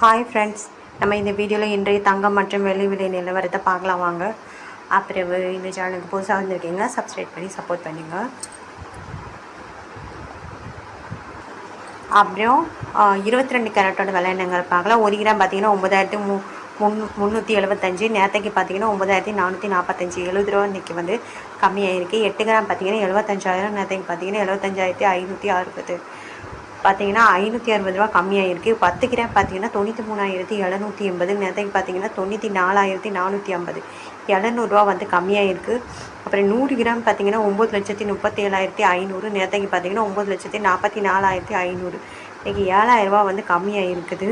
Hi friends, நம்ம இந்த வீடியோவில் இன்றைய தங்கம் மற்றும் வெள்ளி விலை நிலவரத்தை பார்க்கலாம் வாங்க. அப்புறம் இந்த சேனலுக்கு புதுசாக வந்திருக்கீங்க, சப்ஸ்கிரைப் பண்ணி சப்போர்ட் பண்ணுங்க. அப்புறம் 22 கேரட்டோட விலை என்னங்க பார்க்கலாம். 1 கிராம் பார்த்தீங்கன்னா 9,375, நேற்றைக்கு பார்த்தீங்கன்னா 9,445, 70 ரூபா இன்றைக்கி வந்து கம்மியாகிருக்கு. 8 கிராம் பார்த்தீங்கன்னா 75,000, நேற்றைக்கு பார்த்தீங்கன்னா 75,560 பார்த்தீங்கன்னா 560 ரூபா கம்மியாகிருக்கு. 10 கிராம் பார்த்தீங்கன்னா 93,780, நேற்றைக்கு பார்த்தீங்கன்னா 94,450, 700 வந்து கம்மியாகிருக்கு. அப்புறம் 100 கிராம் பார்த்தீங்கன்னா 9,37,500, நேற்றைக்கு பார்த்தீங்கன்னா 9,44,500, இன்றைக்கி 7,000 ரூபா வந்து கம்மியாகிருக்குது.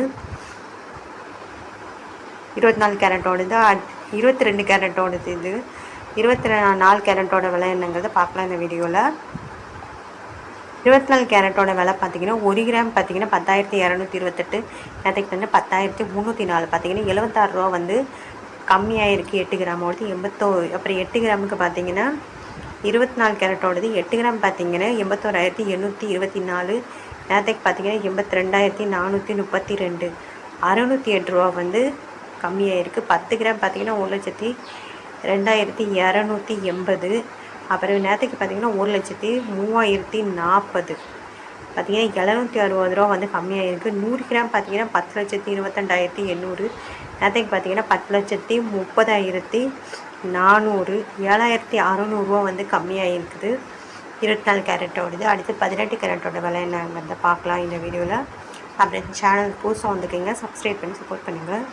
24 கேரட்டோடது, 22 கேரட்டோடது, இது 24 கேரட்டோட விலை என்னங்கிறத பார்க்கலாம் இந்த வீடியோவில். 24 கேரட்டோட விலை பார்த்தீங்கன்னா 1 கிராம் பார்த்தீங்கன்னா 10,228, நேற்றுக்கு வந்து 10,304, பார்த்தீங்கன்னா 76 ரூபா வந்து கம்மியாகிருக்கு. 8 கிராமோடது 81. அப்புறம் 8 கிராமுக்கு பார்த்தீங்கன்னா 24 கேரட்டோடது 8 கிராம் பார்த்தீங்கன்னா 81,824, நேற்றுக்கு பார்த்தீங்கன்னா 82,432, 608 ரூபா வந்து கம்மியாகிருக்கு. 10 கிராம் பார்த்தீங்கன்னா 1,02,280, அப்புறம் நேற்றுக்கு பார்த்தீங்கன்னா 1,03,040, பார்த்தீங்கன்னா 760 ரூபா வந்து கம்மியாகிருக்கு. 100 கிராம் பார்த்தீங்கன்னா 10,22,800, நேற்றுக்கு பார்த்தீங்கன்னா 10,30,400, 7,600 வந்து கம்மியாகிருக்குது. 24 கேரட்டோடது. அடுத்து 18 கேரட்டோட விலை என்னங்கிறத பார்க்கலாம் இந்த வீடியோவில். அப்புறம் சேனல் புதுசாக வந்துருக்கீங்க, சப்ஸ்கிரைப் பண்ணி சப்போர்ட் பண்ணுங்கள்.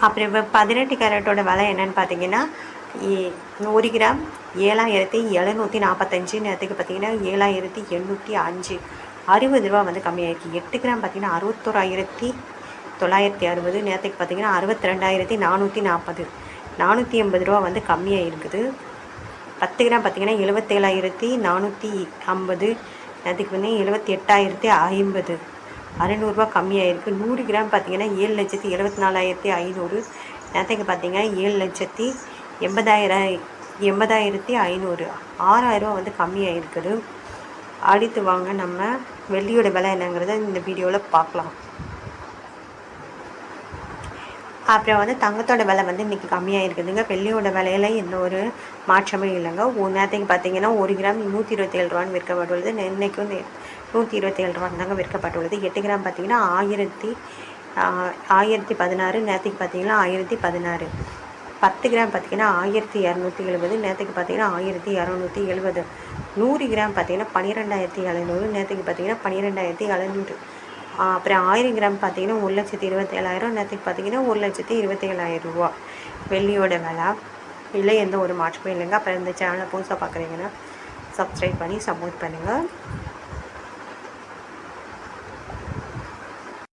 அப்புறம் இப்போ 18 கேரட்டோட விலை என்னென்னு பார்த்தீங்கன்னா 1 கிராம் 7,745, நேற்றுக்கு பார்த்தீங்கன்னா 7,805, 60 ரூபா வந்து கம்மியாகிருக்கு. 8 கிராம் பார்த்தீங்கன்னா 61,960, நேற்றுக்கு பார்த்தீங்கன்னா 62,440, 480 ரூபா வந்து கம்மியாகிருக்குது. 10 கிராம் பார்த்தீங்கன்னா 77,450, நேற்றுக்கு வந்து 78,050, 600 கம்மியாகிருக்கு. 100 கிராம் பார்த்தீங்கன்னா 7,74,500, நேற்றுக்கு பார்த்தீங்கன்னா 7,80,500, 6,000 ரூபா வந்து கம்மியாகிருக்குது. அடுத்து வாங்க நம்ம வெள்ளியோட விலை என்னங்கிறத இந்த வீடியோவில் பார்க்கலாம். அப்புறம் வந்து தங்கத்தோட விலை வந்து இன்றைக்கி கம்மியாக இருக்குதுங்க. வெள்ளியோட விலையில எந்த ஒரு மாற்றமும் இல்லைங்க. நேற்றுக்கு பார்த்தீங்கன்னா 1 கிராம் 127 ரூபான்னு விற்கப்பட்டுள்ளது. இன்றைக்கும் 127 ரூபான்னு தாங்க விற்கப்பட்டுள்ளது. 8 கிராம் பார்த்தீங்கன்னா 1,016, நேற்றுக்கு பார்த்தீங்கன்னா 1,016. 10 கிராம் பார்த்தீங்கன்னா 1,270, நேற்றுக்கு பார்த்தீங்கன்னா 1,270. 100 கிராம் பார்த்தீங்கன்னா 12,700, நேற்றுக்கு பார்த்தீங்கன்னா 12,700. அப்புறம் 1000 கிராம் பார்த்தீங்கன்னா 1,27,000, நேற்றுக்கு பார்த்தீங்கன்னா 1,27,000 ரூபா வெள்ளியோட விலை. இல்லை எந்த ஒரு மாற்றமும் இல்லைங்க. அப்புறம் இந்த சேனலை புதுசாக பார்க்குறீங்கன்னா சப்ஸ்கிரைப் பண்ணி சப்போர்ட் பண்ணுங்கள்.